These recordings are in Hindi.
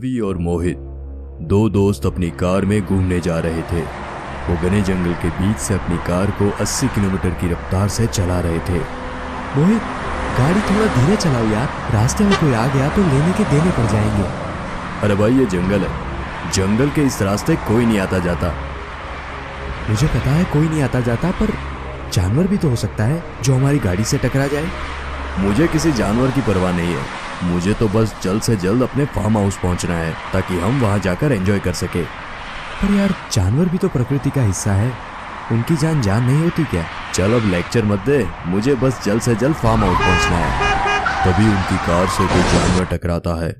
रवि और मोहित दो दोस्त अपनी कार में घूमने जा रहे थे। वो घने जंगल के बीच से अपनी कार को 80 किलोमीटर की रफ्तार से चला रहे थे। मोहित, गाड़ी थोड़ा धीरे चलाओ यार, रास्ते में कोई आ गया तो लेने के देने पड़ जाएंगे। अरे भाई, ये जंगल है, जंगल के इस रास्ते कोई नहीं आता जाता। मुझे पता है कोई नहीं आता जाता, पर जानवर भी तो हो सकता है जो हमारी गाड़ी से टकरा जाए। मुझे किसी जानवर की परवाह नहीं है, मुझे तो बस जल्द से जल्द अपने फार्म हाउस पहुंचना है ताकि हम वहां जाकर एंजॉय कर सके। पर यार, जानवर भी तो प्रकृति का हिस्सा है, उनकी जान नहीं होती क्या? चल अब लेक्चर मत दे, मुझे बस जल्द से जल्द फार्म हाउस पहुंचना है। तभी उनकी कार से कोई जानवर टकराता है।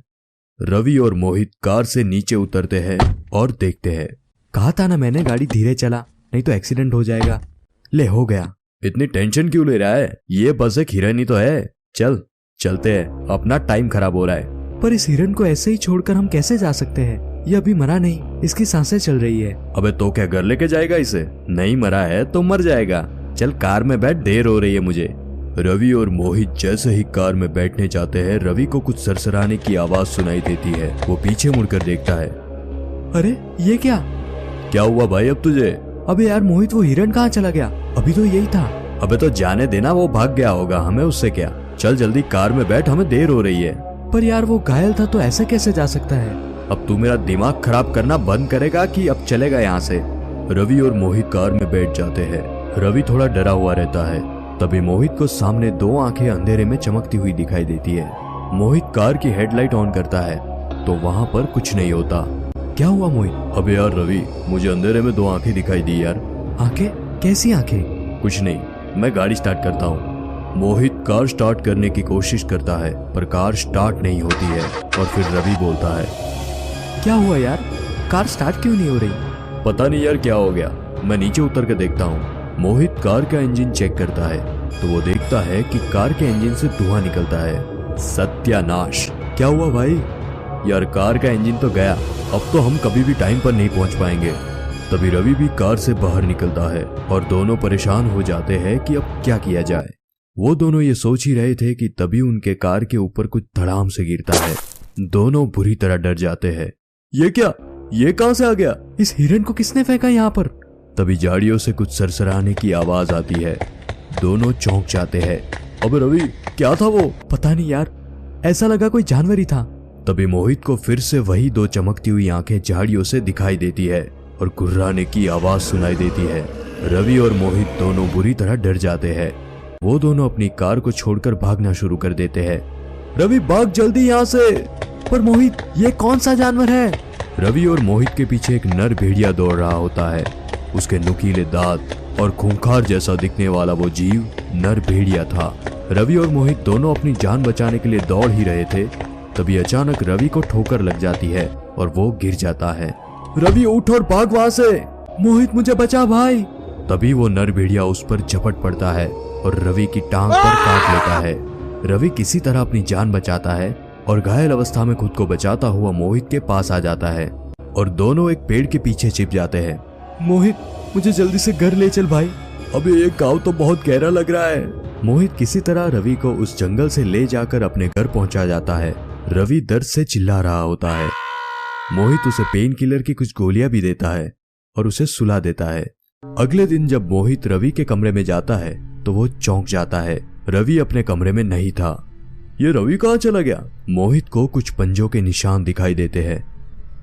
रवि और मोहित कार से नीचे उतरते हैं और देखते हैं। कहा था ना मैंने, गाड़ी धीरे चला, नहीं तो एक्सीडेंट हो जाएगा। ले, हो गया। इतनी टेंशन क्यों ले रहा है? ये बस एक हिरन ही तो है। चलते हैं, अपना टाइम खराब हो रहा है। पर इस हिरन को ऐसे ही छोड़कर हम कैसे जा सकते हैं? ये अभी मरा नहीं, इसकी सांसें चल रही है। अबे तो क्या घर लेके जाएगा इसे? नहीं मरा है तो मर जाएगा। चल कार में बैठ, देर हो रही है मुझे। रवि और मोहित जैसे ही कार में बैठने जाते हैं, रवि को कुछ सरसराने की आवाज सुनाई देती है। वो पीछे मुड़कर देखता है। अरे ये क्या हुआ भाई अब तुझे? अबे यार मोहित, वो हिरन कहाँ चला गया? अभी तो यही था। अबे तो जाने देना, वो भाग गया होगा, हमें उससे क्या। चल जल्दी कार में बैठ, हमें देर हो रही है। पर यार वो घायल था तो ऐसे कैसे जा सकता है? अब तू मेरा दिमाग खराब करना बंद करेगा कि अब चलेगा यहाँ से? रवि और मोहित कार में बैठ जाते हैं। रवि थोड़ा डरा हुआ रहता है। तभी मोहित को सामने दो आंखें अंधेरे में चमकती हुई दिखाई देती है। मोहित कार की हेडलाइट ऑन करता है तो वहाँ पर कुछ नहीं होता। क्या हुआ मोहित? अबे यार रवि, मुझे अंधेरे में दो आंखें दिखाई दी यार। आंखें? कैसी आंखें? कुछ नहीं, मैं गाड़ी स्टार्ट करता हूँ। मोहित कार स्टार्ट करने की कोशिश करता है पर कार स्टार्ट नहीं होती है। और फिर रवि बोलता है, क्या हुआ यार, कार स्टार्ट क्यों नहीं हो रही? पता नहीं यार क्या हो गया। मैं नीचे उतर के देखता हूँ। मोहित कार का इंजन चेक करता है तो वो देखता है कि कार के इंजन से धुआं निकलता है। सत्यानाश! क्या हुआ भाई? यार कार का इंजन तो गया, अब तो हम कभी भी टाइम पर नहीं पहुंच पाएंगे। तभी रवि भी कार से बाहर निकलता है और दोनों परेशान हो जाते हैं कि अब क्या किया जाए। वो दोनों ये सोच ही रहे थे कि तभी उनके कार के ऊपर कुछ धड़ाम से गिरता है। दोनों बुरी तरह डर जाते हैं। ये क्या? ये कहां से आ गया? इस हिरन को किसने फेंका यहाँ पर? तभी झाड़ियों से कुछ सरसराने की आवाज आती है। दोनों चौंक जाते हैं। अबे रवि, क्या था वो? पता नहीं यार, ऐसा लगा कोई जानवर ही था। तभी मोहित को फिर से वही दो चमकती हुई आंखें झाड़ियों से दिखाई देती है और गुर्राने की आवाज सुनाई देती है। रवि और मोहित दोनों बुरी तरह डर जाते हैं। वो दोनों अपनी कार को छोड़कर भागना शुरू कर देते हैं। रवि, भाग जल्दी यहाँ से। पर मोहित, ये कौन सा जानवर है? रवि और मोहित के पीछे एक नर भेड़िया दौड़ रहा होता है। उसके नुकीले दांत और खूंखार जैसा दिखने वाला वो जीव नर भेड़िया था। रवि और मोहित दोनों अपनी जान बचाने के लिए दौड़ ही रहे थे। तभी अचानक रवि को ठोकर लग जाती है और वो गिर जाता है। रवि, उठ और भाग वहां से। मोहित, मुझे बचा भाई। तभी वो नर भेड़िया उस पर झपट पड़ता है और रवि की टांग पर काट लेता है। रवि किसी तरह अपनी जान बचाता है और घायल अवस्था में खुद को बचाता हुआ मोहित के पास आ जाता है और दोनों एक पेड़ के पीछे छिप जाते हैं। मोहित, मुझे जल्दी से घर ले चल भाई। अबे ये गाँव तो बहुत गहरा लग रहा है। मोहित किसी तरह रवि को उस जंगल से ले जाकर अपने घर पहुंचा जाता है। रवि दर्द से चिल्ला रहा होता है। मोहित उसे पेन किलर की कुछ गोलियां भी देता है और उसे सुला देता है। अगले दिन जब मोहित रवि के कमरे में जाता है तो वो चौंक जाता है। रवि अपने कमरे में नहीं था। ये रवि कहाँ चला गया? मोहित को कुछ पंजों के निशान दिखाई देते हैं।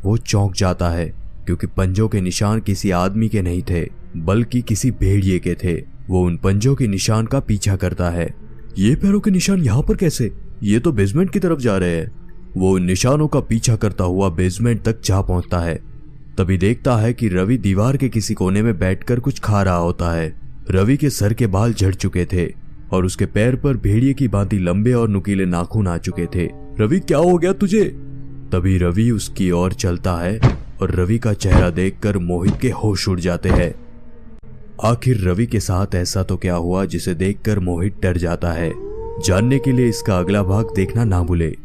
वो चौंक जाता है क्योंकि पंजों के निशान किसी आदमी के नहीं थे बल्कि किसी भेड़िए के थे। वो उन पंजों के निशान का पीछा करता है। ये पैरों के निशान यहाँ पर कैसे? ये तो बेसमेंट की तरफ जा रहे हैं। वो उन निशानों का पीछा करता हुआ बेसमेंट तक जा पहुंचता है। तभी देखता है कि रवि दीवार के किसी कोने में बैठकर कुछ खा रहा होता है। रवि के सर के बाल झड़ चुके थे और उसके पैर पर भेड़िए की भांति लंबे और नुकीले नाखून आ चुके थे। रवि, क्या हो गया तुझे? तभी रवि उसकी ओर चलता है और रवि का चेहरा देखकर मोहित के होश उड़ जाते हैं। आखिर रवि के साथ ऐसा तो क्या हुआ जिसे देखकर मोहित डर जाता है? जानने के लिए इसका अगला भाग देखना ना भूले।